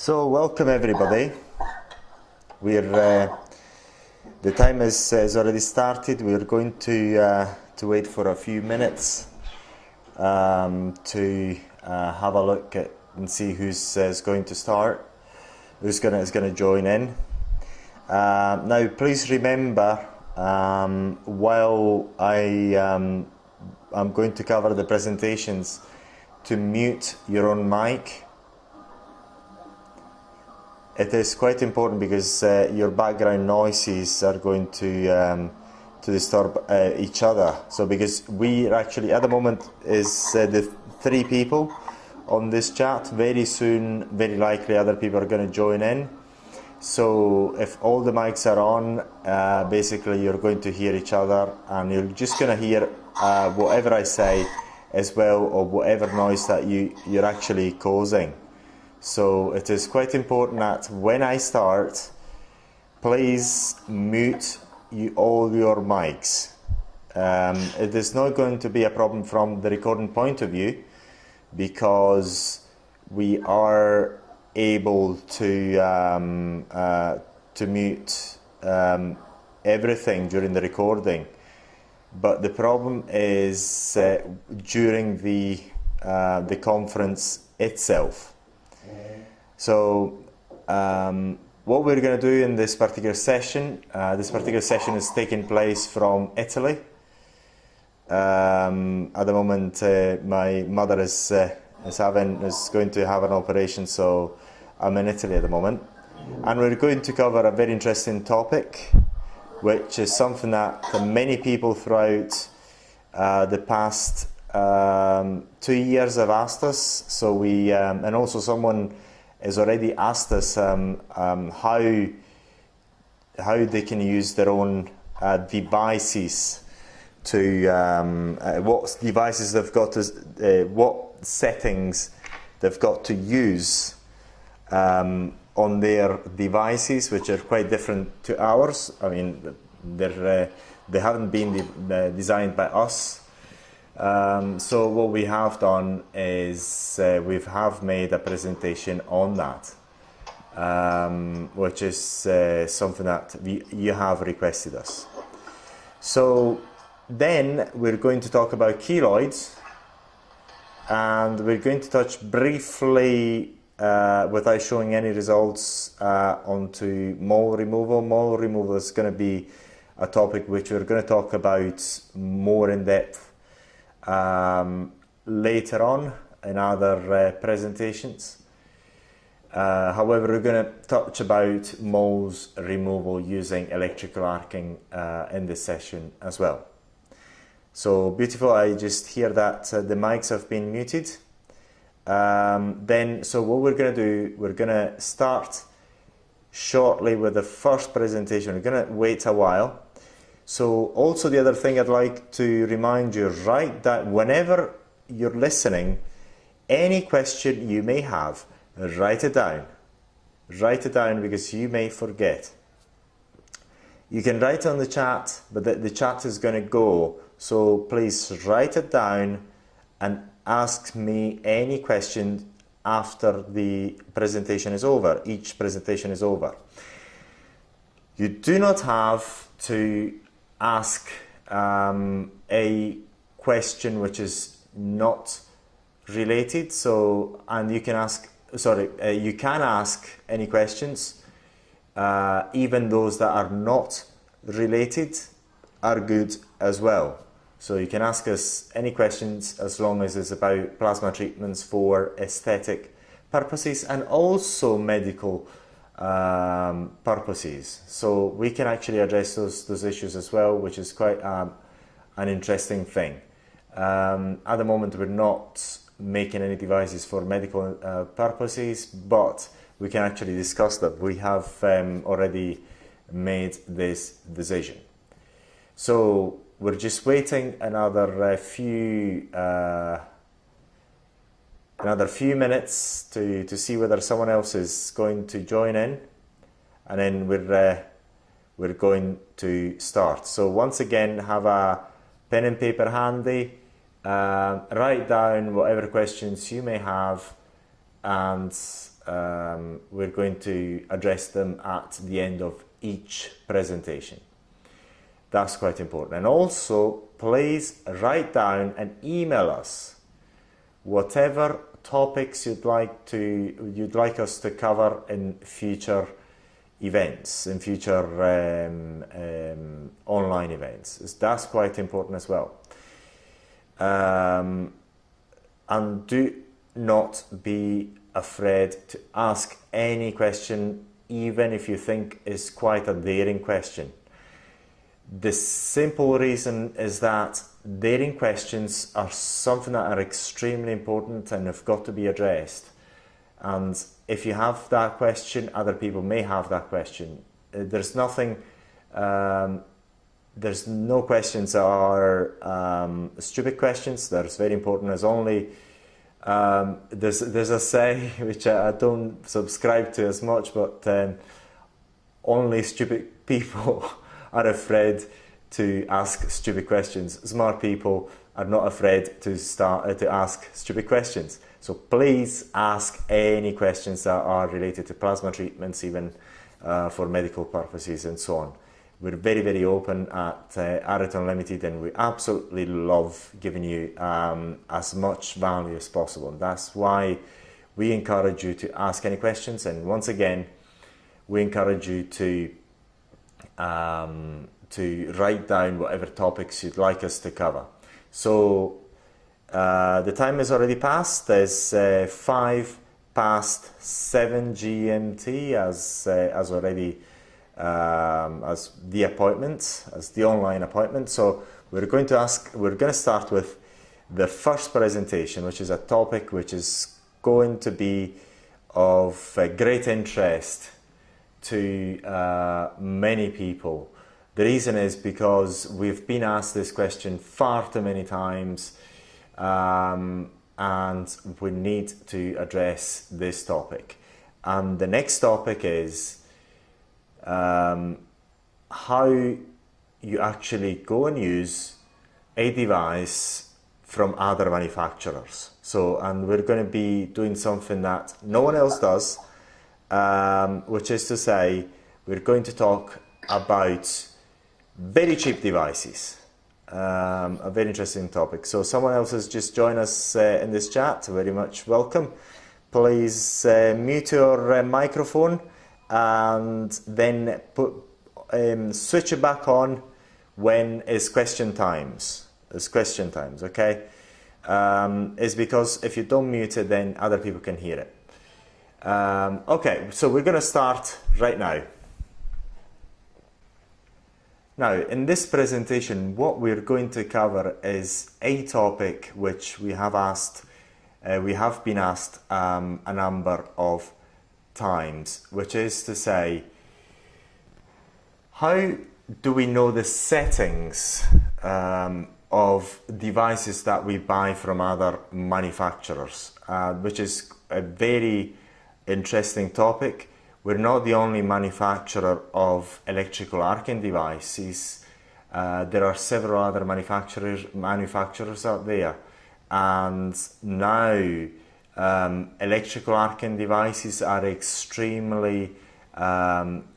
So welcome everybody. We're the time has already started. We're going to wait for a few minutes to have a look at and see who's going to start, who's going to join in. Now, please remember, while I'm going to cover the presentations, to mute your own mic. It is quite important because your background noises are going to disturb each other. So because we actually at the moment is the 3 people on this chat. Very soon, very likely other people are going to join in. So if all the mics are on, basically you're going to hear each other, and you're just going to hear whatever I say as well, or whatever noise that you're actually causing. So it is quite important that when I start, please mute all your mics. It is not going to be a problem from the recording point of view, because we are able to mute everything during the recording. But the problem is during the conference itself. So what we're going to do in this particular session is taking place from Italy. At the moment, my mother is going to have an operation, so I'm in Italy at the moment, and we're going to cover a very interesting topic, which is something that many people throughout the past 2 years have asked us. So we and also someone has already asked us how they can use their own devices to what devices they've got to what settings they've got to use on their devices, which are quite different to ours. I mean, they haven't been designed by us. So what we have done is we have made a presentation on that, which is something that you have requested us. So then we're going to talk about keloids, and we're going to touch briefly, without showing any results, onto mole removal. Mole removal is going to be a topic which we're going to talk about more in depth later on in other presentations. However, we're going to touch about moles removal using electrical arcing in this session as well. So beautiful. I just hear that the mics have been muted. So what we're going to do, we're going to start shortly with the first presentation. We're going to wait a while. So also the other thing I'd like to remind you, right, that whenever you're listening, any question you may have, write it down. Write it down, because you may forget. You can write on the chat, but the chat is going to go. So please write it down and ask me any question after the presentation is over. Each presentation is over. You do not have to ask a question which is not related. So, and you can ask, you can ask any questions, even those that are not related are good as well. So you can ask us any questions as long as it's about plasma treatments for aesthetic purposes and also medical purposes. So we can actually address those issues as well, which is quite an interesting thing. At the moment, we're not making any devices for medical purposes, but we can actually discuss that. We have already made this decision. So we're just waiting another few minutes to see whether someone else is going to join in, and then we're going to start. So once again, have a pen and paper handy, write down whatever questions you may have, and we're going to address them at the end of each presentation. That's quite important. And also, please write down and email us whatever topics you'd like us to cover in future events, in future online events. That's quite important as well. And do not be afraid to ask any question, even if you think it's quite a daring question. The simple reason is that daring questions are something that are extremely important and have got to be addressed. And if you have that question, other people may have that question. There's nothing, there's no questions that are stupid questions. That's very important. There's only, there's a say which I don't subscribe to as much, but only stupid people are afraid to ask stupid questions. Smart people are not afraid to ask stupid questions. So please ask any questions that are related to plasma treatments, even for medical purposes and so on. We're very, very open at Areton Ltd, and we absolutely love giving you as much value as possible. That's why we encourage you to ask any questions. And once again, we encourage you to write down whatever topics you'd like us to cover. So the time has already passed. There's 7 GMT as already as the appointment, as the online appointment. So we're going to start with the first presentation, which is a topic which is going to be of great interest to many people. The reason is because we've been asked this question far too many times, and we need to address this topic. And the next topic is how you actually go and use a device from other manufacturers. So, and we're going to be doing something that no one else does, which is to say, we're going to talk about very cheap devices. A very interesting topic. So someone else has just joined us in this chat. Very much welcome. Please mute your microphone and then switch it back on when it's question times. Okay? It's because if you don't mute it, then other people can hear it. Okay, so we're going to start right now. Now, in this presentation, what we're going to cover is a topic which we have been asked a number of times, which is to say, how do we know the settings of devices that we buy from other manufacturers, which is a very interesting topic. We're not the only manufacturer of electrical arcing devices. There are several other manufacturers out there, and now electrical arcing devices are extremely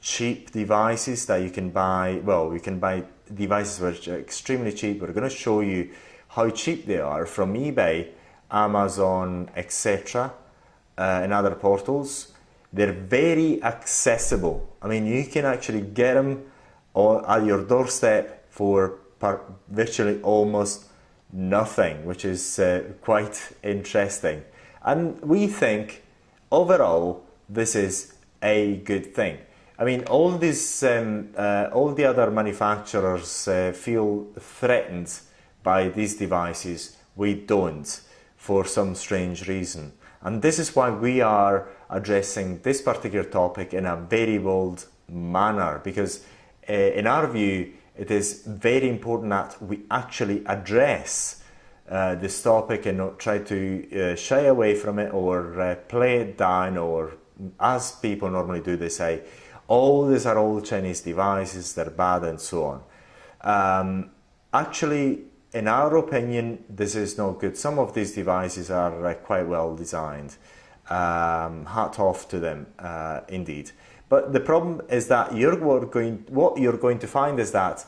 cheap devices that you can buy. Well, you can buy devices which are extremely cheap. We're going to show you how cheap they are from eBay, Amazon, etc., and other portals. They're very accessible. I mean, you can actually get them at your doorstep for virtually almost nothing, which is quite interesting. And we think, overall, this is a good thing. I mean, all the other manufacturers feel threatened by these devices. We don't, for some strange reason. And this is why we are addressing this particular topic in a very bold manner, because in our view, it is very important that we actually address this topic and not try to shy away from it or play it down, or as people normally do, they say, oh, these are all Chinese devices, they're bad and so on. Actually, in our opinion, this is not good. Some of these devices are quite well designed. Hat off to them, indeed. But the problem is that what you're going to find is that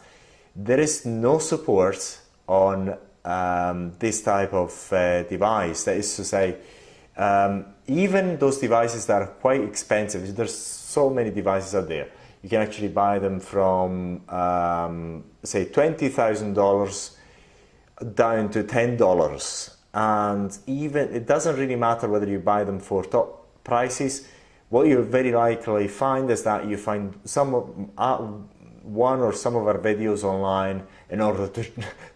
there is no support on this type of device. That is to say, even those devices that are quite expensive, there's so many devices out there. You can actually buy them from, say, $20,000 down to $10. And even, it doesn't really matter whether you buy them for top prices. What you'll very likely find is that you find one or some of our videos online in order to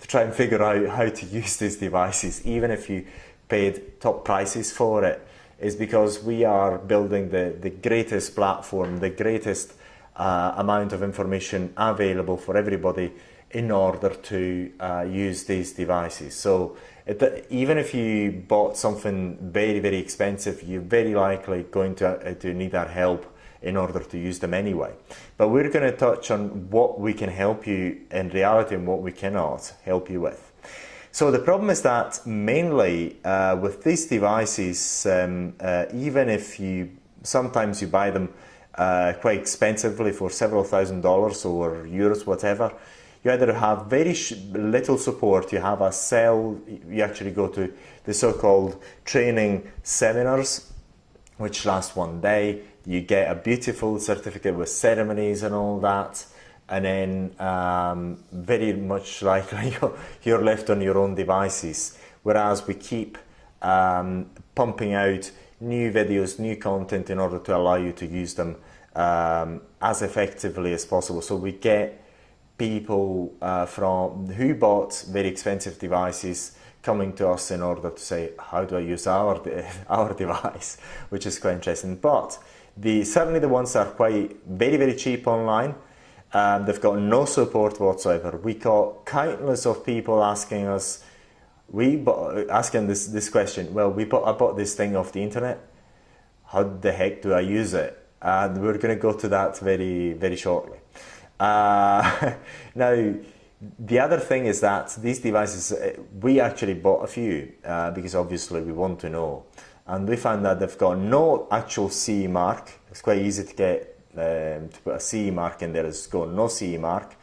try and figure out how to use these devices, even if you paid top prices for it, is because we are building the greatest platform, the greatest amount of information available for everybody in order to use these devices. So even if you bought something very, very expensive, you're very likely going to need our help in order to use them anyway. But we're going to touch on what we can help you in reality and what we cannot help you with. So the problem is that mainly with these devices, even if sometimes you buy them quite expensively for several $1,000s or euros, whatever, you either have very little support, you have a cell, you actually go to the so-called training seminars, which last one day, you get a beautiful certificate with ceremonies and all that, and then very much likely you're left on your own devices, whereas we keep pumping out new videos, new content in order to allow you to use them as effectively as possible. So we get people who bought very expensive devices coming to us in order to say, how do I use our device, which is quite interesting. But certainly the ones that are very, very cheap online, they've got no support whatsoever. We got countless of people asking us, asking this question, well, I bought this thing off the internet, how the heck do I use it? And we're going to go to that very, very shortly. Now, the other thing is that these devices, we actually bought a few because obviously we want to know. And we found that they've got no actual CE mark. It's quite easy to get to put a CE mark in there. It's got no CE mark.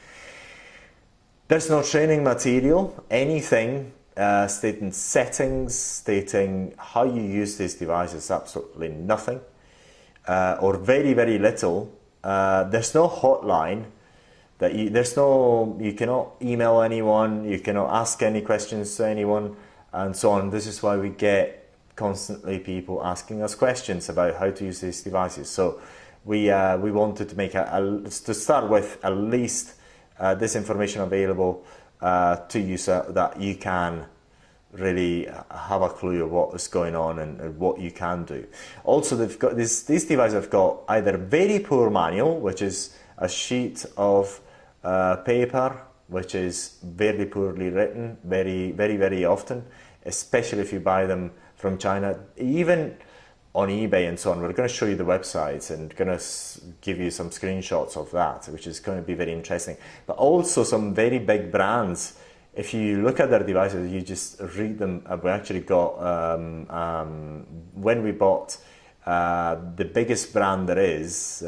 There's no training material, anything stating settings, stating how you use these devices, absolutely nothing. Or very, very little. There's no hotline. You cannot email anyone, you cannot ask any questions to anyone, and so on. This is why we get constantly people asking us questions about how to use these devices. So we wanted to make to start with at least this information available to you so that you can really have a clue of what is going on and what you can do. Also, they've got these devices have got either very poor manual, which is a sheet of paper which is very poorly written, very, very, very often, especially if you buy them from China, even on eBay and so on. We're going to show you the websites and going to give you some screenshots of that, which is going to be very interesting. But also some very big brands. If you look at their devices, you just read them. We actually got, when we bought the biggest brand there is,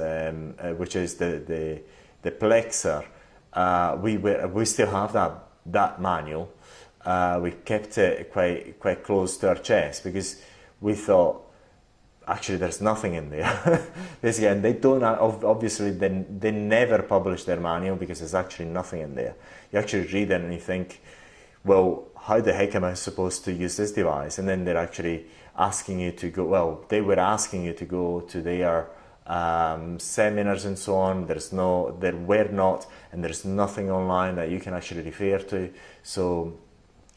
which is the Plexer, we still have that manual. We kept it quite close to our chest because we thought, actually there's nothing in there. Basically, and they don't, obviously they never publish their manual because there's actually nothing in there. You actually read it and you think, well, how the heck am I supposed to use this device? And then they're actually asking you to go, well, they were asking you to go to their seminars and so on. There were not, and there's nothing online that you can actually refer to. So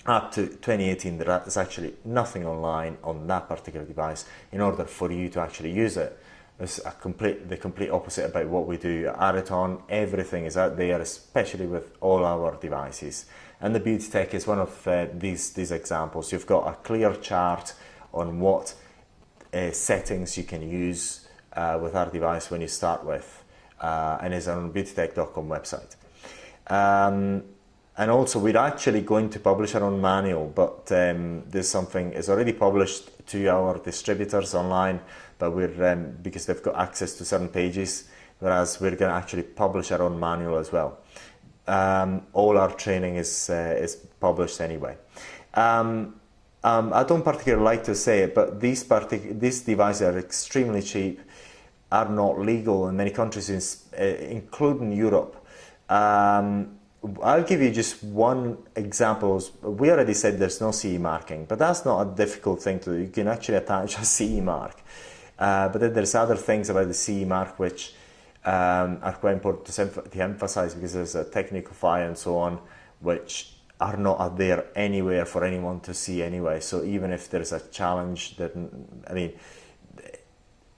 up to 2018, there is actually nothing online on that particular device in order for you to actually use it. It's the complete opposite about what we do at Areton. Everything is out there, especially with all our devices. And the Beauty Tech is one of these examples. You've got a clear chart on what settings you can use with our device when you start with, and it's on beautytech.com website. And also, we're actually going to publish our own manual, but there's something is already published to our distributors online, but we're because they've got access to certain pages, whereas we're going to actually publish our own manual as well. All our training is published anyway. I don't particularly like to say it, but these devices are extremely cheap, are not legal in many countries, including Europe. I'll give you just one example. We already said there's no CE marking, but that's not a difficult thing to do. You can actually attach a CE mark. But then there's other things about the CE mark which are quite important to emphasize, because there's a technical file and so on, which are not there anywhere for anyone to see anyway. So even if there's a challenge, that, I mean,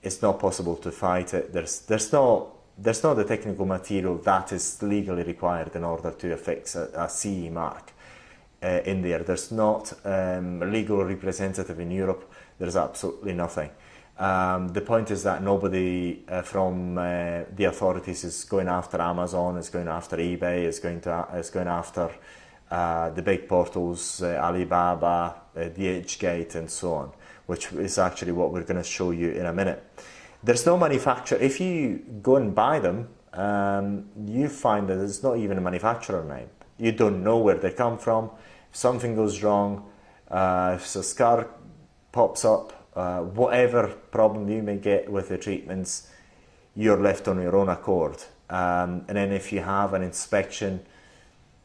it's not possible to fight it. There's no the technical material that is legally required in order to affix a CE mark in there. There's not a legal representative in Europe. There's absolutely nothing. The point is that nobody from the authorities is going after Amazon, is going after eBay, is going after the big portals, Alibaba, DHgate and so on, which is actually what we're going to show you in a minute. There's no manufacturer. If you go and buy them, you find that there's not even a manufacturer name. You don't know where they come from. If something goes wrong, if a scar pops up, whatever problem you may get with the treatments, you're left on your own accord. And then if you have an inspection,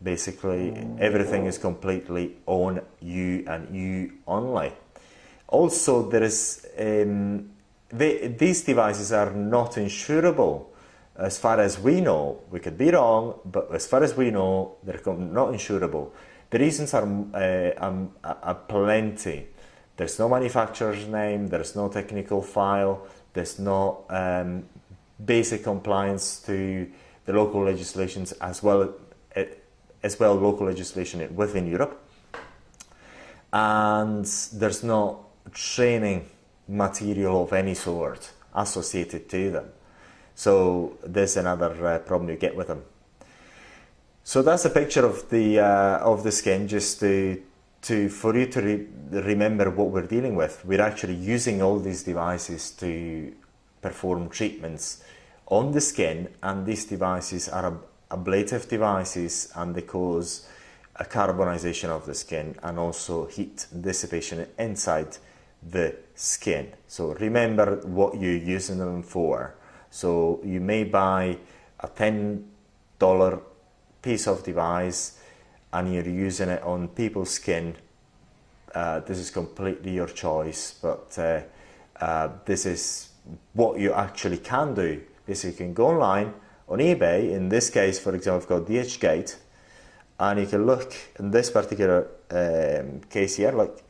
basically everything is completely on you and you only. Also, there is these devices are not insurable. As far as we know, we could be wrong, but as far as we know, they're not insurable. The reasons are plenty. There's no manufacturer's name, there's no technical file, there's no basic compliance to the local legislations as well local legislation within Europe, and there's no training material of any sort associated to them. So there's another problem you get with them. So that's a picture of the skin, just for you to remember what we're dealing with. We're actually using all these devices to perform treatments on the skin, and these devices are ablative devices, and they cause a carbonization of the skin and also heat dissipation inside the skin. So remember what you're using them for. So you may buy a $10 piece of device and you're using it on people's skin. This is completely your choice, but this is what you actually can do. Is you can go online on eBay. In this case, for example, I've got DHgate, and you can look in this particular case here, like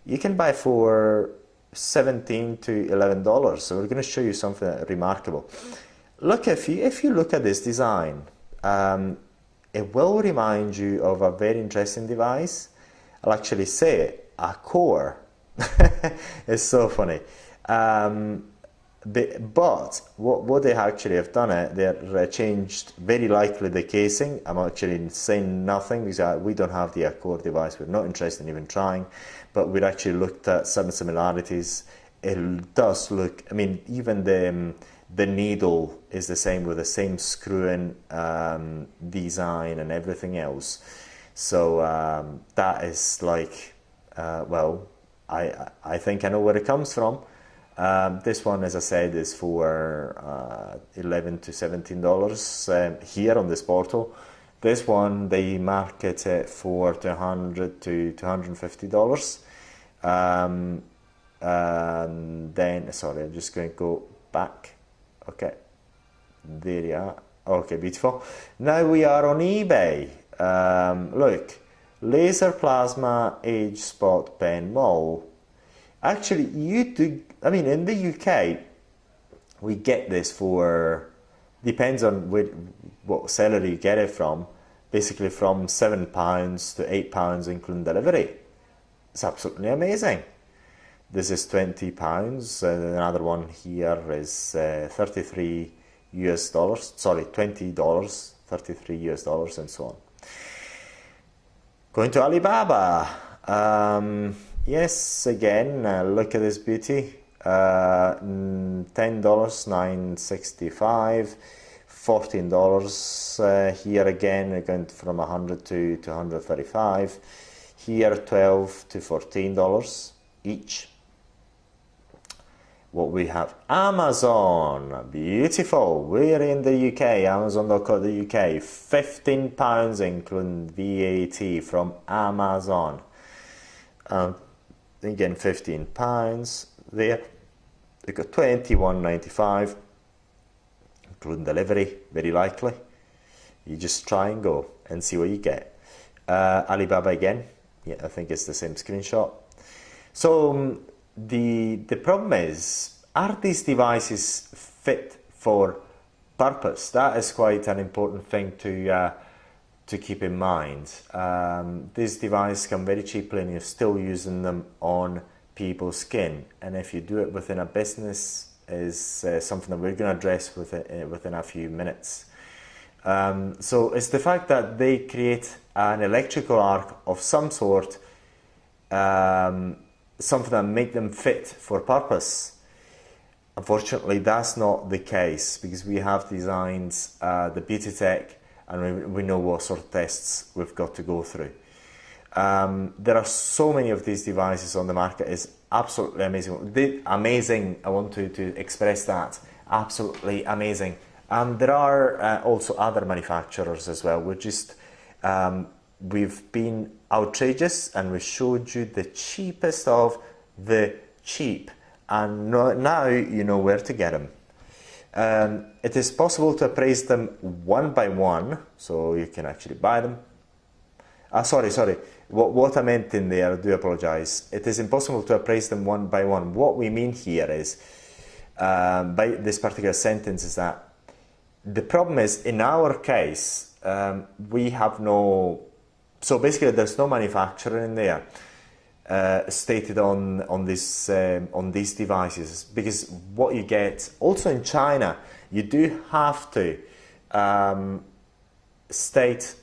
you can buy for $17 to $11. So we're going to show you something remarkable. Look, if you look at this design, it will remind you of a very interesting device. I'll actually say it, a core. It's so funny. But what they actually have done, they changed very likely the casing. I'm actually saying nothing because we don't have the Accord device. We're not interested in even trying, but we've actually looked at some similarities. It does look, I mean, even the needle is the same, with the same screw-in design and everything else. So that is like, well, I think I know where it comes from. This one, as I said, is for $11 to $17 here on this portal. This one, they market it for $200 to $250. And then, sorry, I'm just going to go back. Okay, there you are. Okay, beautiful. Now we are on eBay. Look, laser plasma age spot pen mole. Actually, you do. I mean, in the UK, we get this for, depends on what seller you get it from, basically from £7 to £8, including delivery. It's absolutely amazing. This is £20. Another one here is 33 US dollars. Sorry, $20, 33 US dollars, and so on. Going to Alibaba. Yes, again, look at this beauty. $10, $9.65, $14. Here again, going from 100 to 135. Here, $12 to $14 each. What we have, Amazon, beautiful. We're in the UK, Amazon.co.uk, £15 including VAT from Amazon. Again, £15 there. You got $21.95 including delivery, very likely. You just try and go and see what you get. Alibaba again, yeah, I think it's the same screenshot. So the problem is, are these devices fit for purpose? That is quite an important thing to keep in mind. These devices come very cheaply and you're still using them on people's skin, and if you do it within a business is something that we're going to address within a few minutes. So it's the fact that they create an electrical arc of some sort, something that make them fit for purpose. Unfortunately, that's not the case, because we have designed the beauty tech, and we know what sort of tests we've got to go through. There are so many of these devices on the market. It's absolutely amazing. Amazing, I want to express that. Absolutely amazing. And there are also other manufacturers as well. We've been outrageous and we showed you the cheapest of the cheap. And now you know where to get them. It is possible to appraise them one by one, so you can actually buy them. Sorry. What I meant in there, I do apologize. It is impossible to appraise them one by one. What we mean here is, by this particular sentence, is that the problem is, in our case, we have no... So basically, there's no manufacturer in there stated on these devices, because what you get, also in China, you do have to state...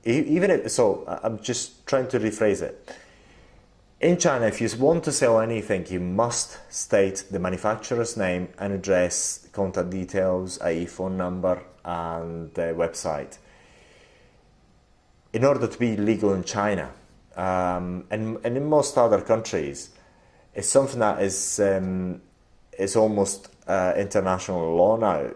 Even if, so I'm just trying to rephrase it. In China, if you want to sell anything, you must state the manufacturer's name and address, contact details, i.e. phone number and website, in order to be legal in China. And in most other countries, it's something that is almost international law now.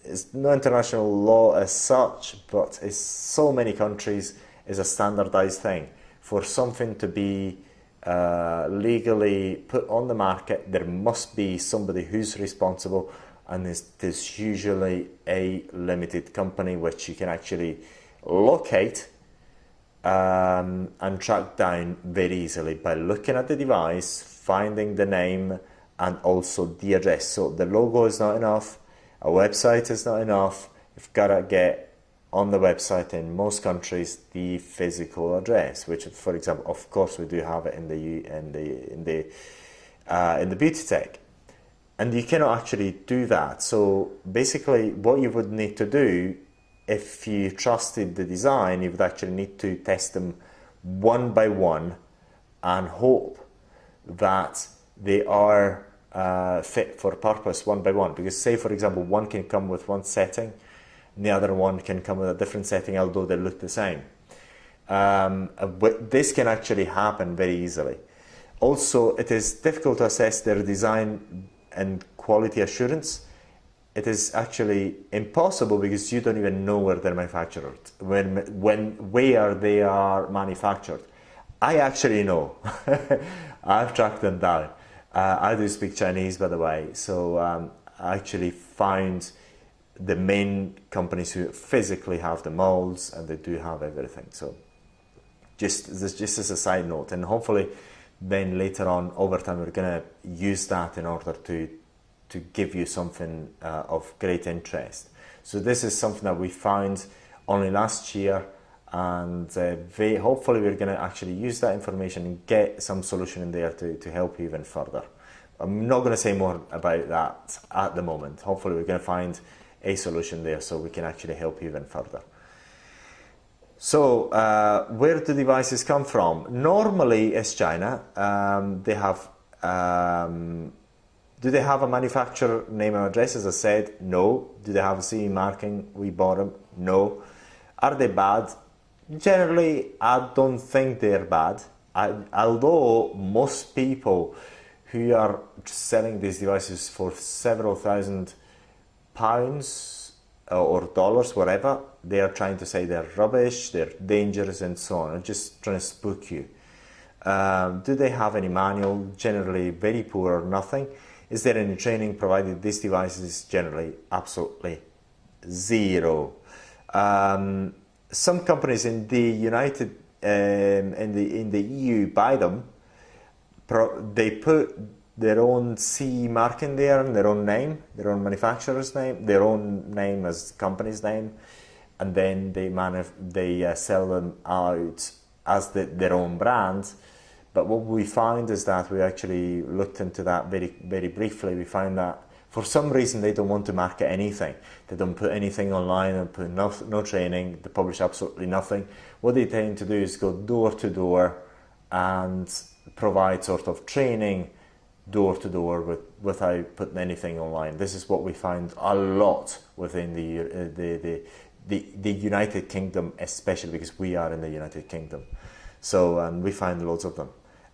It's no international law as such, but in so many countries is a standardized thing. For something to be legally put on the market, there must be somebody who's responsible, and there's usually a limited company which you can actually locate and track down very easily by looking at the device, finding the name and also the address. So the logo is not enough. A website is not enough. You've got to get on the website in most countries the physical address, which, for example, of course, we do have it in the beauty tech, and you cannot actually do that. So basically, what you would need to do, if you trusted the design, you would actually need to test them one by one and hope that they are fit for purpose one by one. Because say, for example, one can come with one setting and the other one can come with a different setting, although they look the same. This can actually happen very easily. Also, it is difficult to assess their design and quality assurance. It is actually impossible because you don't even know where they're manufactured, where they are manufactured. I actually know. I've tracked them down. I do speak Chinese, by the way, so I actually found the main companies who physically have the molds, and they do have everything. So just as a side note, and hopefully then later on over time we're going to use that in order to give you something of great interest. So this is something that we found only last year, and hopefully we're going to actually use that information and get some solution in there to help you even further. I'm not going to say more about that at the moment. Hopefully we're going to find a solution there so we can actually help you even further. So, where do devices come from? Normally, it's China. They have. Do they have a manufacturer name and address? As I said, no. Do they have a CE marking? We bought them. No. Are they bad? Generally, I don't think they're bad. Although most people who are selling these devices for several £1,000 or dollars, whatever, they are trying to say they're rubbish, they're dangerous, and so on. They're just trying to spook you. Do they have any manual? Generally, very poor or nothing. Is there any training provided? These devices generally absolutely zero. Some companies in the United in the EU buy them. They put their own CE mark in there, and their own name, their own manufacturer's name, their own name as company's name, and then they sell them out as their own brand. But what we find is that we actually looked into that very briefly. We find that for some reason they don't want to market anything. They don't put anything online and put no training. They publish absolutely nothing. What they tend to do is go door to door and provide sort of training door to door without putting anything online. This is what we find a lot within the United Kingdom, especially because we are in the United Kingdom. So we find loads of them,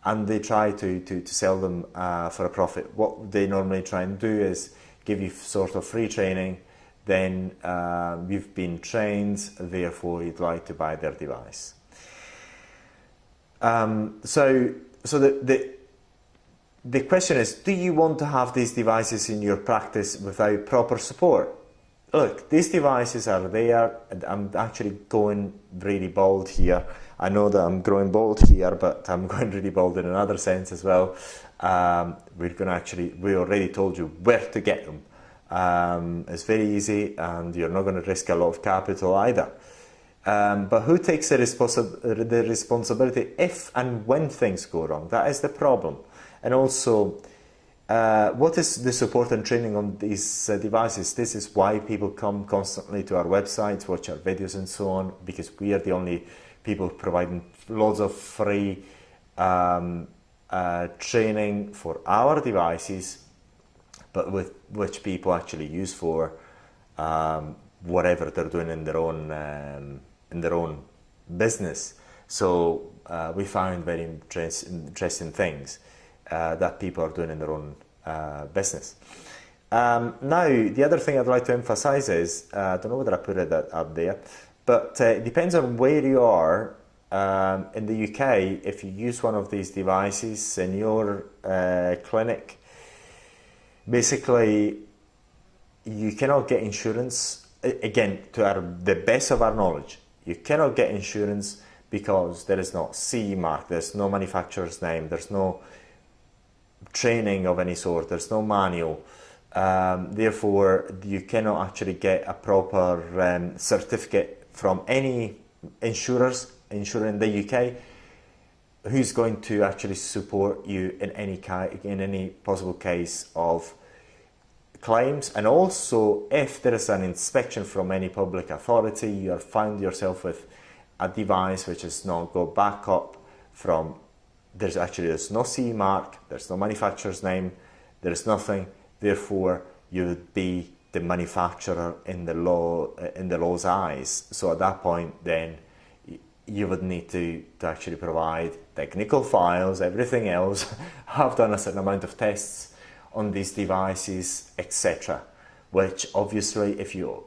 and they try to sell them for a profit. What they normally try and do is give you sort of free training, then you've been trained, therefore you'd like to buy their device. So the question is, do you want to have these devices in your practice without proper support? Look, these devices are there, and I'm actually going really bold here. I know that I'm growing bold here, but I'm going really bold in another sense as well. We already told you where to get them. It's very easy, and you're not going to risk a lot of capital either. But who takes the responsibility if and when things go wrong? That is the problem. And also, what is the support and training on these devices? This is why people come constantly to our websites, watch our videos and so on, because we are the only people providing loads of free training for our devices, but which people actually use for whatever they're doing in their own business. So we find very interesting things that people are doing in their own business. Now, the other thing I'd like to emphasize is, I don't know whether I put it up there, but it depends on where you are. In the UK, if you use one of these devices in your clinic, basically you cannot get insurance. Again, the best of our knowledge, you cannot get insurance because there is no CE mark, there's no manufacturer's name, there's no training of any sort, there's no manual. Therefore, you cannot actually get a proper certificate from any insurer in the UK who's going to actually support you in any possible case of claims. And also, if there is an inspection from any public authority, you find yourself with a device which is not go back up from, there's no CE mark, there's no manufacturer's name, there's nothing. Therefore, you would be the manufacturer in the law's eyes. So at that point, then you would need to actually provide technical files, everything else, have done a certain amount of tests on these devices, etc. Which obviously, if you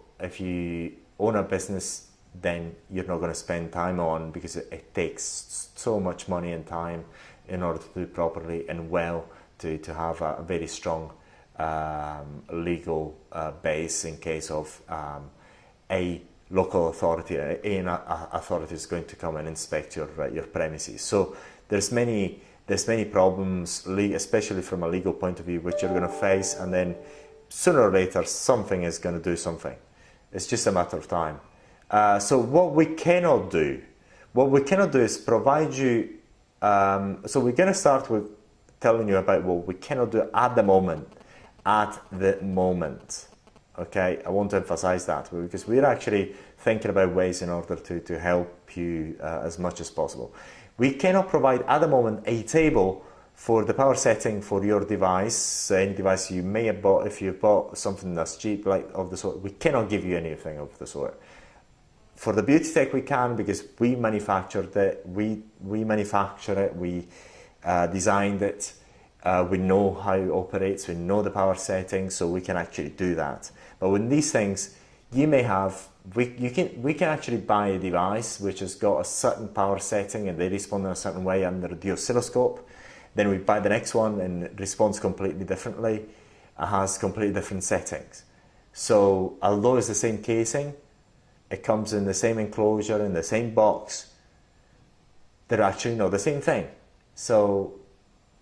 own a business, then you're not going to spend time on, because it takes so much money and time in order to do it properly and well, to have a very strong legal base in case of a local authority, authority is going to come and inspect your premises. So there's many problems, especially from a legal point of view, which you're going to face, and then sooner or later something is going to do something. It's just a matter of time. So what we cannot do is provide you. So we're going to start with telling you about what we cannot do at the moment. Okay, I want to emphasize that, because we're actually thinking about ways in order to help you as much as possible. We cannot provide at the moment a table for the power setting for your device, any device you may have bought. If you've bought something that's cheap, like of the sort, we cannot give you anything of the sort. For the beauty tech we can, because we manufactured it, we manufacture it, we designed it, we know how it operates, we know the power settings, so we can actually do that. But with these things, you may have, we can actually buy a device which has got a certain power setting and they respond in a certain way under the oscilloscope. Then we buy the next one and it responds completely differently. It has completely different settings. So although it's the same casing, it comes in the same enclosure, in the same box, they're actually not the same thing. So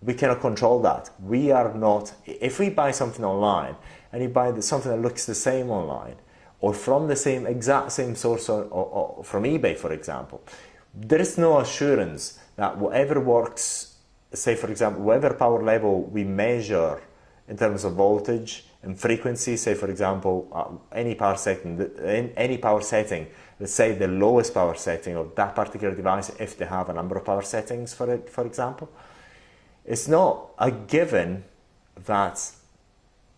we cannot control that. We are not, if we buy something online and you buy something that looks the same online or from the exact same source or from eBay, for example, there is no assurance that whatever works, say for example, whatever power level we measure in terms of voltage and frequency, say for example, any power setting, let's say the lowest power setting of that particular device, if they have a number of power settings for it, for example, it's not a given that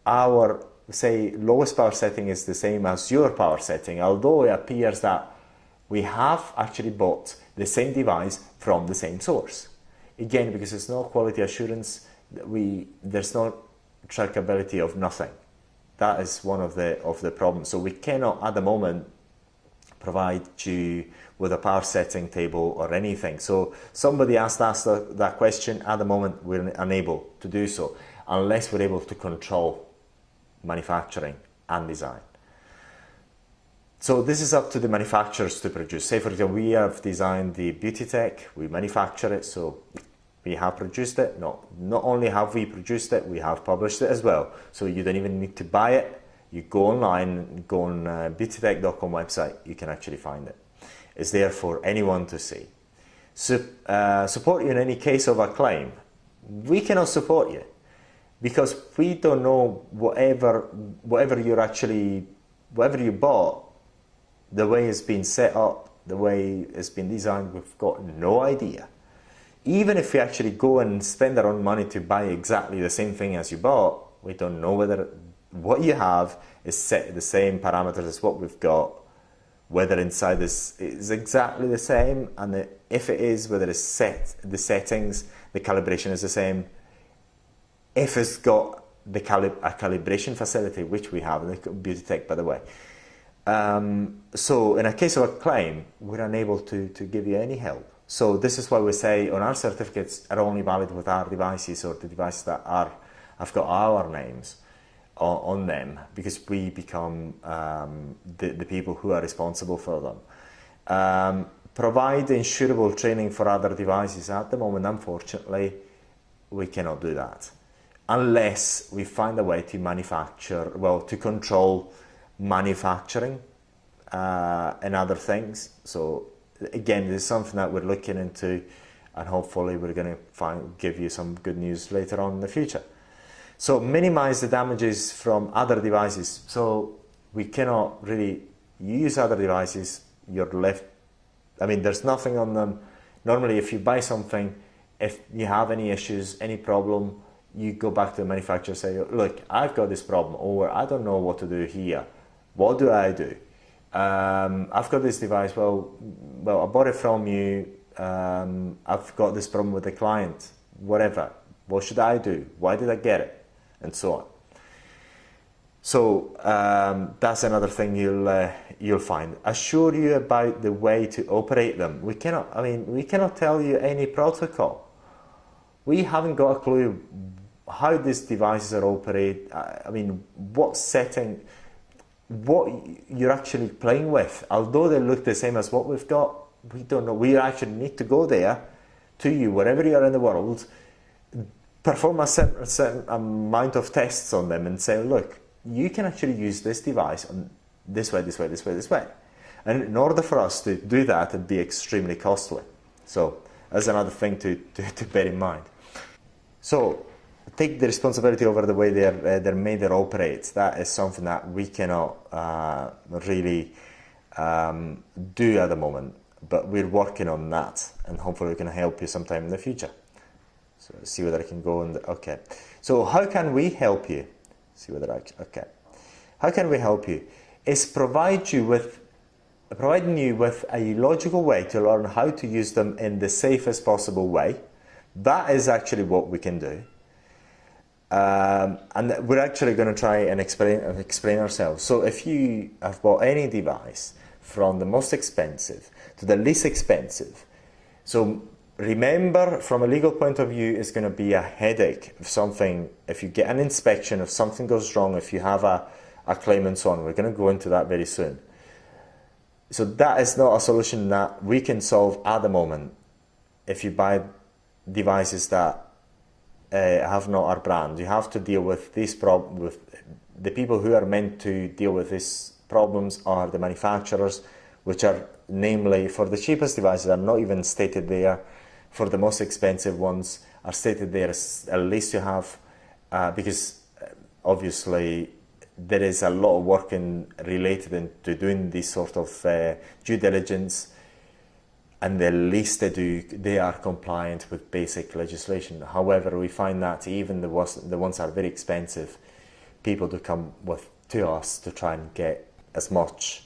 our, say, lowest power setting is the same as your power setting, although it appears that we have actually bought the same device from the same source. Again, because there's no quality assurance, there's no trackability of nothing. That is one of the problems. So we cannot at the moment provide you with a power setting table or anything. So somebody asked us that question. At the moment we're unable to do so unless we're able to control manufacturing and design. So this is up to the manufacturers to produce. Say for example, we have designed the beauty tech, we manufacture it, so we have produced it. Not only have we produced it, we have published it as well. So you don't even need to buy it. You go online, go on beautytech.com website, you can actually find it. It's there for anyone to see. Support you in any case of a claim. We cannot support you because we don't know whatever you bought, the way it's been set up, the way it's been designed, we've got no idea. Even if we actually go and spend our own money to buy exactly the same thing as you bought, we don't know whether what you have is set the same parameters as what we've got, whether inside this is exactly the same, and if it is, whether it's set, the settings, the calibration is the same, if it's got a calibration facility, which we have in the beauty tech, by the way. So in a case of a claim, we're unable to give you any help. So this is why we say on our certificates are only valid with our devices or the devices that have got our names on them, because we become the people who are responsible for them. Provide insurable training for other devices. At the moment, unfortunately, we cannot do that unless we find a way to manufacture, well, to control manufacturing and other things. So again, this is something that we're looking into, and hopefully we're going to give you some good news later on in the future. So minimize the damages from other devices. So we cannot really use other devices. You're left, I mean, there's nothing on them. Normally, if you buy something, if you have any issues, any problem, you go back to the manufacturer and say, look, I've got this problem, or I don't know what to do here. What do I do? I've got this device, well, I bought it from you, I've got this problem with the client, whatever. What should I do? Why did I get it? And so on. So that's another thing you'll find. Assure you about the way to operate them. We cannot tell you any protocol. We haven't got a clue how these devices are operated. I mean, what setting, what you're actually playing with. Although they look the same as what we've got, we don't know. We actually need to go there to you, wherever you are in the world, perform a certain amount of tests on them and say, look, you can actually use this device on this way, this way, this way, this way. And in order for us to do that, it'd be extremely costly. So that's another thing to bear in mind. So take the responsibility over the way they're made or operate. That is something that we cannot really do at the moment, but we're working on that, and hopefully we can help you sometime in the future. So see whether I can go and okay. So how can we help you? See whether I can, okay. How can we help you? Is providing you with a logical way to learn how to use them in the safest possible way. That is actually what we can do. And we're actually going to try and explain ourselves. So if you have bought any device from the most expensive to the least expensive, so remember, from a legal point of view, it's going to be a headache if you get an inspection, if something goes wrong, if you have a claim and so on. We're going to go into that very soon. So that is not a solution that we can solve at the moment if you buy devices that have not our brand. You have to deal with these problems. With the people who are meant to deal with these problems are the manufacturers, which are namely for the cheapest devices are not even stated there. For the most expensive ones are stated there. At least you have, because obviously there is a lot of work related to doing this sort of due diligence, and the least they are compliant with basic legislation. However, we find that even the ones that are very expensive, people do come to us to try and get as much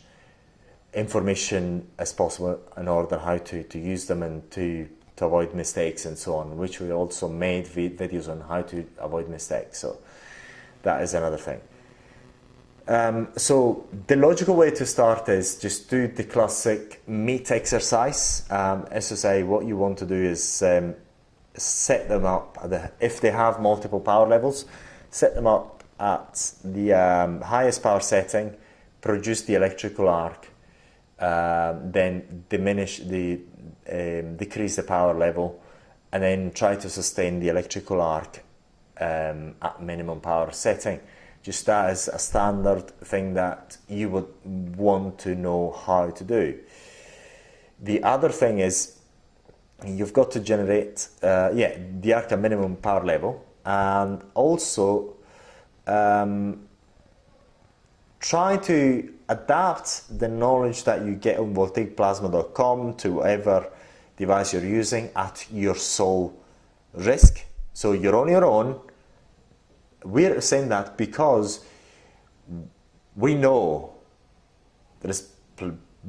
information as possible in order how to use them and to avoid mistakes and so on, which we also made videos on how to avoid mistakes. So that is another thing. So the logical way to start is just do the classic meat exercise. As I say, what you want to do is set them up, if they have multiple power levels, set them up at the highest power setting, produce the electrical arc, then decrease the power level, and then try to sustain the electrical arc at minimum power setting. Just that is a standard thing that you would want to know how to do. The other thing is you've got to generate the arc at minimum power level, and also try to adapt the knowledge that you get on voltaicplasma.com to whatever device you're using at your sole risk. So you're on your own. We're saying that because we know there's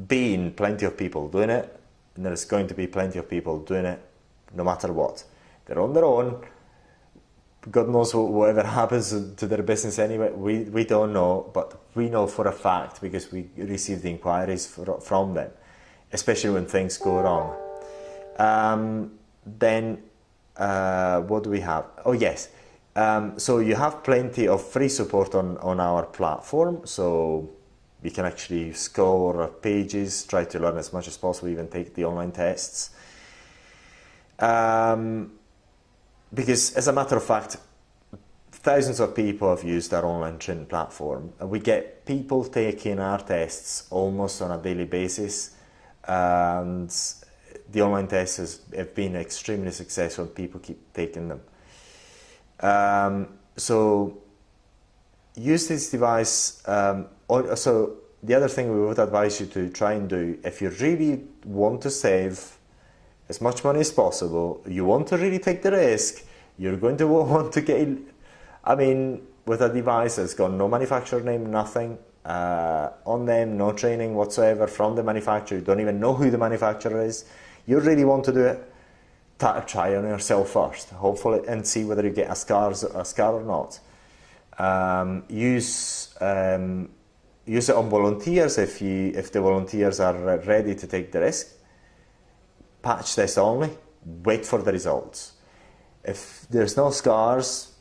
been plenty of people doing it, and there's going to be plenty of people doing it no matter what. They're on their own. God knows whatever happens to their business anyway. We don't know, but we know for a fact because we receive the inquiries from them, especially when things go wrong. Then what do we have? Oh yes. So you have plenty of free support on our platform, so you can actually score pages, try to learn as much as possible, even take the online tests. Because as a matter of fact, thousands of people have used our online training platform, and we get people taking our tests almost on a daily basis, and the online tests have been extremely successful. People keep taking them. So use this device. So the other thing we would advise you to try and do, if you really want to save as much money as possible, you want to really take the risk, you're going to want to get, I mean, with a device that's got no manufacturer name, nothing on them, no training whatsoever from the manufacturer, you don't even know who the manufacturer is, you really want to do it, try on yourself first, hopefully, and see whether you get a scar or not. Use it on volunteers if the volunteers are ready to take the risk. Patch test only, wait for the results. If there's no scars,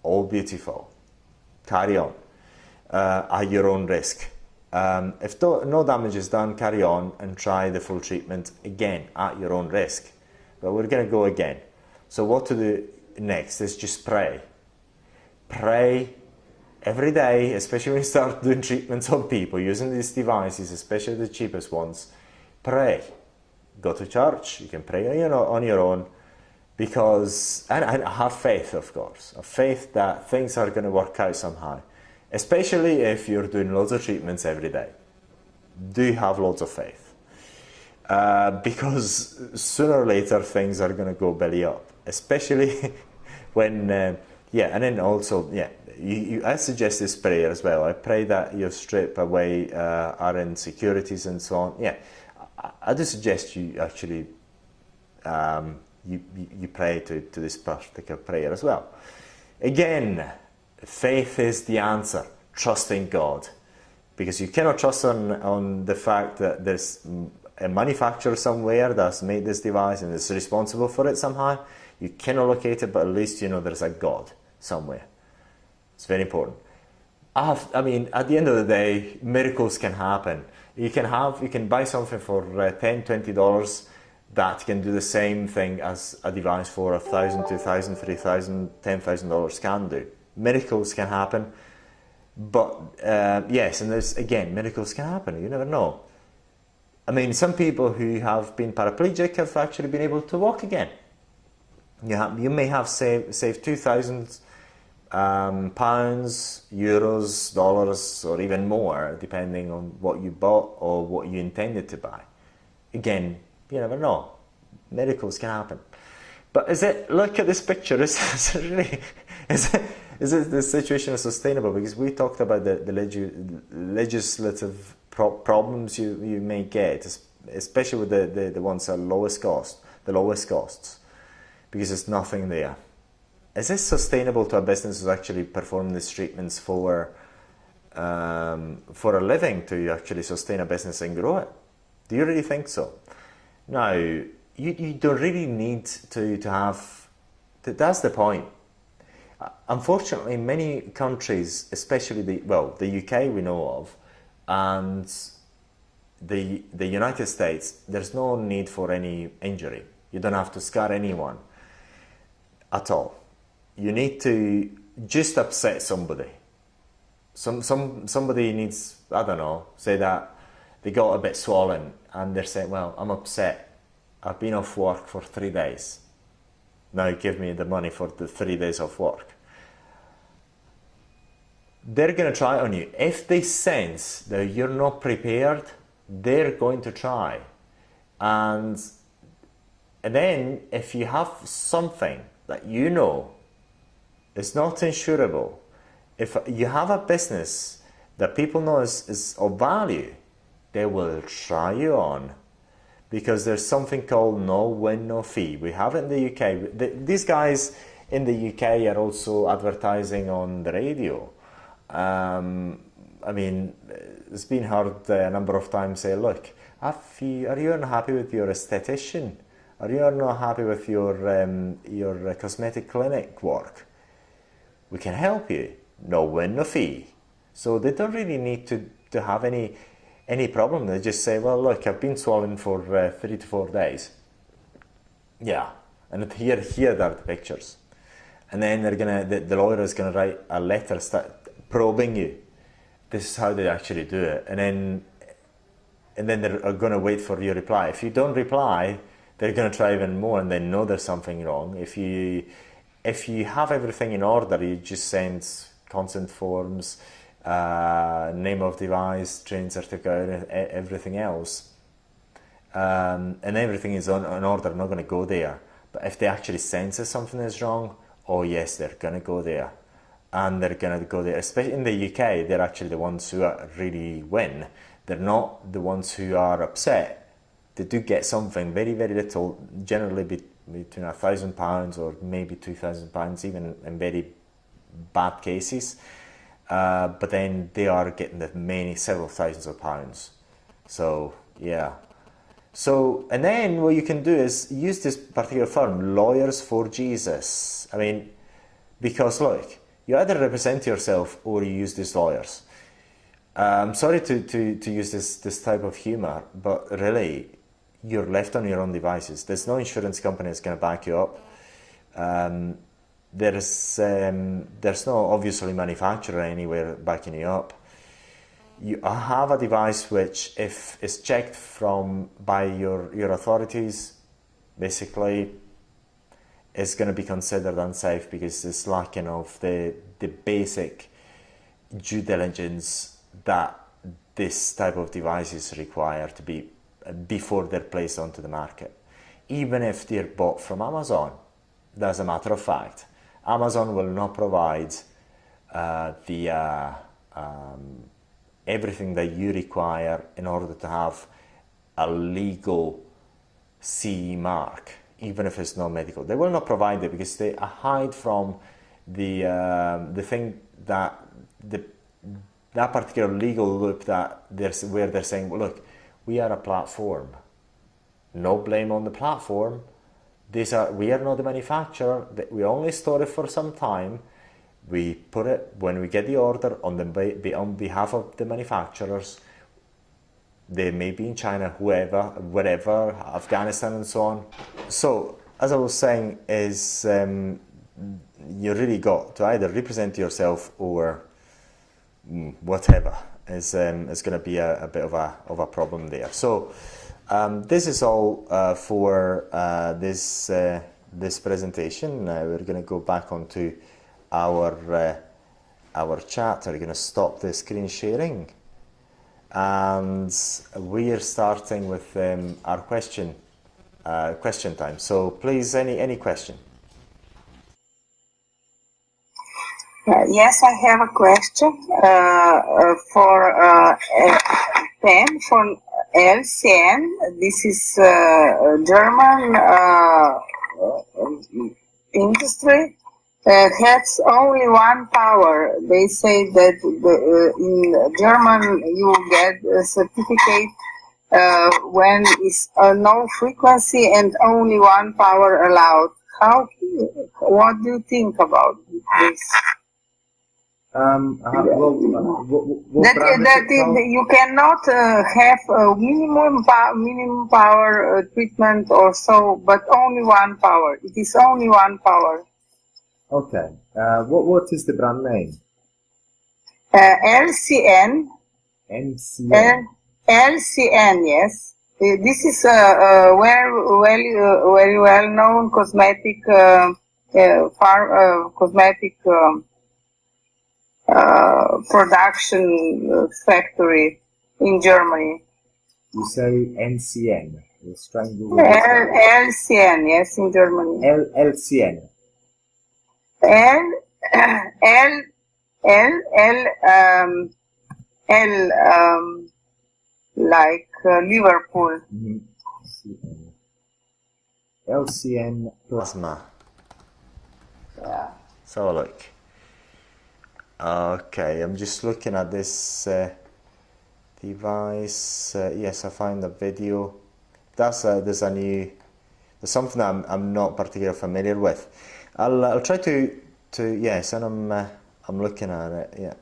all beautiful, carry on at your own risk. If no damage is done, carry on and try the full treatment again at your own risk. But we're going to go again. So what to do next is just pray. Pray every day, especially when you start doing treatments on people, using these devices, especially the cheapest ones. Pray. Go to church, you can pray on your own, because, and have faith, of course. Have faith that things are going to work out somehow. Especially if you're doing loads of treatments every day. do have loads of faith. Because sooner or later things are going to go belly up, especially when, and then also, I suggest this prayer as well. I pray that you strip away our insecurities and so on. I do suggest you actually you pray to this particular prayer as well. Again, faith is the answer. Trust in God, because you cannot trust on the fact that there's a manufacturer somewhere that's made this device and is responsible for it somehow. You cannot locate it, but at least you know there's a God somewhere. It's very important. I mean, at the end of the day, miracles can happen. You can buy something for $10, $20 that can do the same thing as a device for $1,000, $2,000, $3,000, $10,000 can do. Miracles can happen, but yes, and there's again, miracles can happen. You never know. I mean, some people who have been paraplegic have actually been able to walk again. You may have saved 2,000 pounds, euros, dollars, or even more, depending on what you bought or what you intended to buy. Again, you never know. Miracles can happen. But look at this picture. Is the situation sustainable? Because we talked about the legislative problems you may get, especially with the ones at the lowest costs, because there's nothing there. Is this sustainable to a business who's actually performing these treatments for a living, to actually sustain a business and grow it? Do you really think so? Now, you don't really need to have. That's the point. Unfortunately, many countries, especially the UK we know of, and the United States, there's no need for any injury. You don't have to scar anyone at all. You need to just upset somebody. Somebody needs, I don't know, say that they got a bit swollen and they're saying, well, I'm upset. I've been off work for 3 days. Now give me the money for the 3 days of work. They're going to try on you. If they sense that you're not prepared, they're going to try. And then if you have something that you know is not insurable, if you have a business that people know is of value, they will try you on. Because there's something called no win, no fee. We have it in the UK. These guys in the UK are also advertising on the radio. I mean, it's been heard a number of times say, look, are you unhappy with your esthetician? Are you not happy with your cosmetic clinic work? We can help you. No win, no fee. So they don't really need to have any problem. They just say, well, look, I've been swollen for 3 to 4 days. Yeah, and here are the pictures. And then the lawyer is gonna write a letter probing you. This is how they actually do it. And then they're gonna wait for your reply. If you don't reply, they're gonna try even more, and they know there's something wrong. If you have everything in order, you just send consent forms, name of device, training certificate, everything else, and everything is in order, not going to go there. But if they actually sense that something is wrong, oh yes, they're going to go there, and they're going to go there. Especially in the UK, they're actually the ones who really win. They're not the ones who are upset. They do get something, very, very little, generally between £1,000 or maybe £2,000, even in very bad cases. But then they are getting several thousands of pounds. So yeah. So, and then what you can do is use this particular firm, Lawyers for Jesus. I mean, because look, you either represent yourself or you use these lawyers. I'm sorry to use this type of humor, but really, you're left on your own devices. There's no insurance company that's going to back you up. There's no obviously manufacturer anywhere backing you up. You have a device which, if it's checked by your authorities, basically is going to be considered unsafe because it's lacking of the basic due diligence that this type of device is required to be before they're placed onto the market. Even if they're bought from Amazon, as a matter of fact, Amazon will not provide everything that you require in order to have a legal CE mark, even if it's not medical. They will not provide it because they hide from the thing that that particular legal loop where they're saying, well, look, we are a platform. No blame on the platform. We are not the manufacturer. We only store it for some time. We put it when we get the order on behalf of the manufacturers. They may be in China, wherever, Afghanistan and so on. So, as I was saying, is you really got to either represent yourself or whatever is going to be a bit of a problem there. So this is all for this presentation. We're going to go back onto our chat. We're going to stop the screen sharing, and we are starting with our question time. So please, any question? Yes, I have a question for pen from LCN. This is German industry. Has only one power. They say that in German you get a certificate when it's no frequency and only one power allowed. What do you think about this? You cannot have a minimum power treatment or so, but only one power. It is only one power. Okay. What is the brand name? LCN. NCN. LCN, yes. This is a very well known cosmetic cosmetic production factory in Germany. You say NCN. Let's try and Google LCN, yes, in Germany. LCN. Like Liverpool. LCN plasma. Yeah. So look. Okay, I'm just looking at this device. Yes, I find a video. There's something I'm not particularly familiar with. I'll try to yes, and I'm looking at it. Yeah.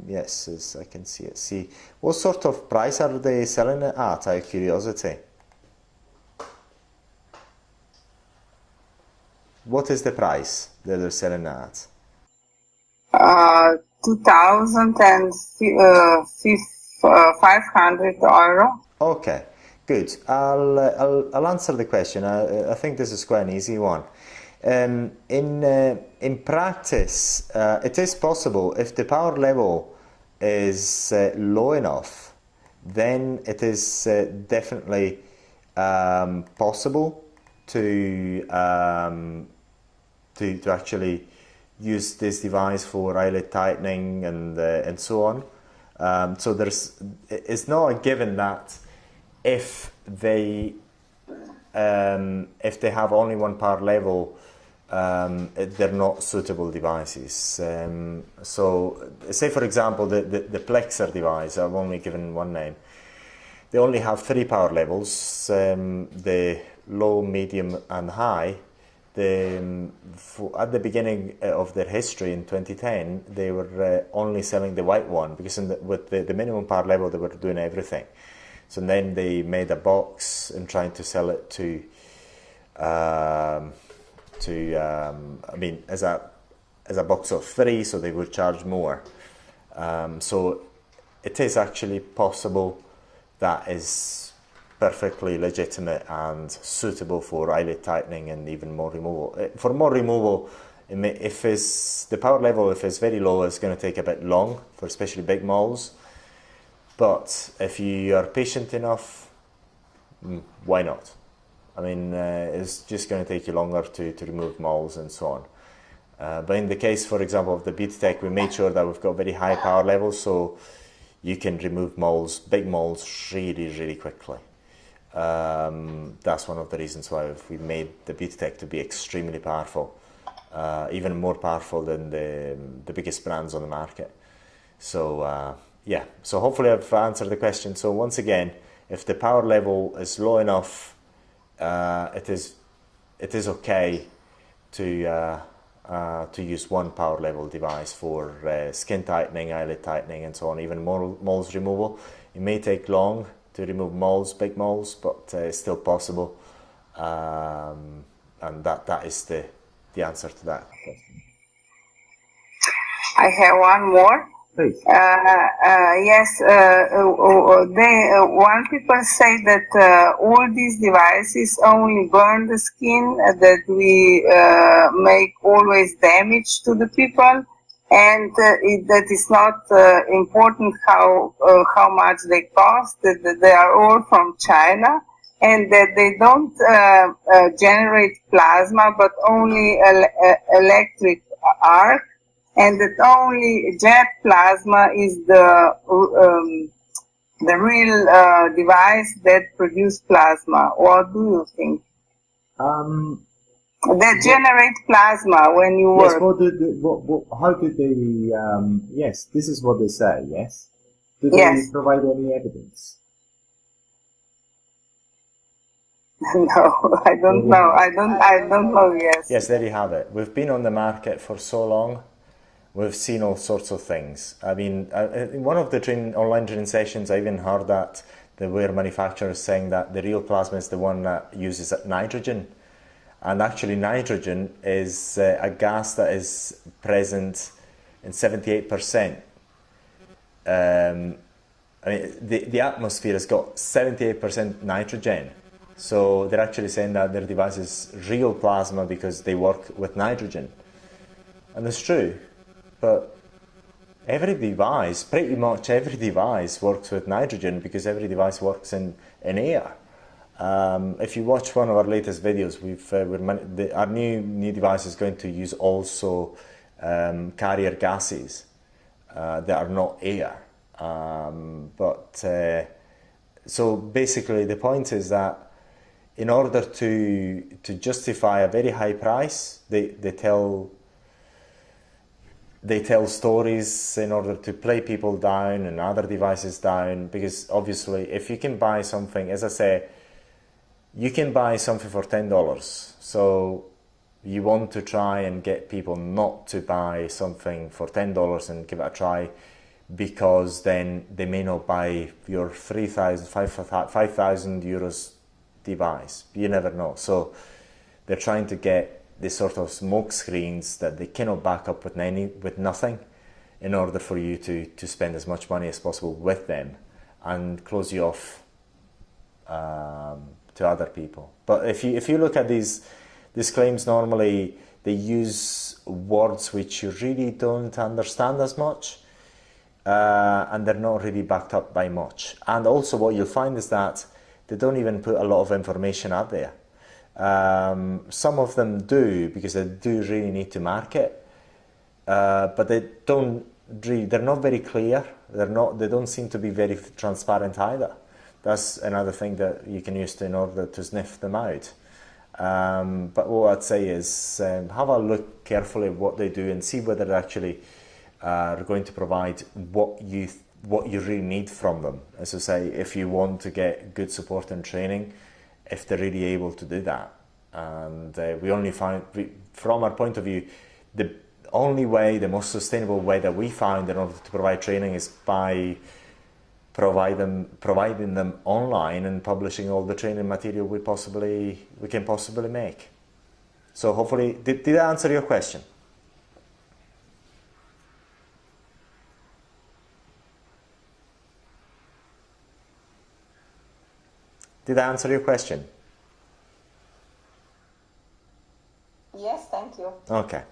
Yes, I can see it. See, what sort of price are they selling it at? Out of curiosity. What is the price that they're selling it at? 2,500 euro. Okay, good. I'll answer the question. I think this is quite an easy one. In practice, it is possible if the power level is low enough, then it is definitely possible to actually use this device for eyelid tightening and so on. So it's not a given that if they have only one power level, they're not suitable devices. So say for example the Plexer device, I've only given one name. They only have 3 power levels, the low, medium and high. At the beginning of their history in 2010, they were only selling the white one because with the minimum power level they were doing everything. So then they made a box and trying to sell it to I mean as a box of 3, so they would charge more. So it is actually possible that is perfectly legitimate and suitable for eyelid tightening and even more removal. For more removal, if the power level if it's very low, it's going to take a bit long for especially big moles. But if you are patient enough, why not? I mean, it's just going to take you longer to remove moles and so on. But in the case, for example, of the Beauty Tech, we made sure that we've got very high power levels, so you can remove moles, big moles, really, really quickly. That's one of the reasons why we made the Beauty Tech to be extremely powerful, even more powerful than the biggest brands on the market. So yeah, so hopefully I've answered the question. So once again, if the power level is low enough, it is okay to use one power level device for skin tightening, eyelid tightening, and so on. Even moles removal. It may take long to remove moles, big moles, but it's still possible. And that is the answer to that question. I have one more. Please. Yes, one people say that all these devices only burn the skin, that we make always damage to the people, and that is not important how much they cost, that they are all from China, and that they don't generate plasma but only electric arc, and that only jet plasma is the real device that produces plasma. What do you think? That generate plasma when you work. Yes, how did they, yes, this is what they say, yes? Do they Yes. provide any evidence? No, I don't know. I don't know, yes. Yes, there you have it. We've been on the market for so long. We've seen all sorts of things. I mean, in one of the online training sessions, I even heard that there were manufacturers saying that the real plasma is the one that uses nitrogen. And actually nitrogen is a gas that is present in 78%. I mean, the atmosphere has got 78% nitrogen. So they're actually saying that their device is real plasma because they work with nitrogen. And it's true. But every device, pretty much every device works with nitrogen because every device works in air. If you watch one of our latest videos, our new device is going to use also carrier gases that are not air. So basically the point is that in order to justify a very high price, they tell stories in order to play people down and other devices down, because obviously if you can buy something, as I say, you can buy something for $10. So you want to try and get people not to buy something for $10 and give it a try, because then they may not buy your 5,000 euros device. You never know. So they're trying to get this sort of smoke screens that they cannot back up with nothing, in order for you to spend as much money as possible with them and close you off to other people. But if you look at these claims, normally they use words which you really don't understand as much, and they're not really backed up by much. And also what you'll find is that they don't even put a lot of information out there. Some of them do, because they do really need to market, but they're not very clear. They don't seem to be very transparent either. That's another thing that you can use in order to sniff them out. But what I'd say is have a look carefully at what they do and see whether they actually are going to provide what you really need from them. As I say, if you want to get good support and training, if they're really able to do that. And we only find, from our point of view, the only way, the most sustainable way that we found in order to provide training is by providing them online and publishing all the training material we can possibly make. So hopefully, did I answer your question? Did I answer your question? Yes, thank you. Okay.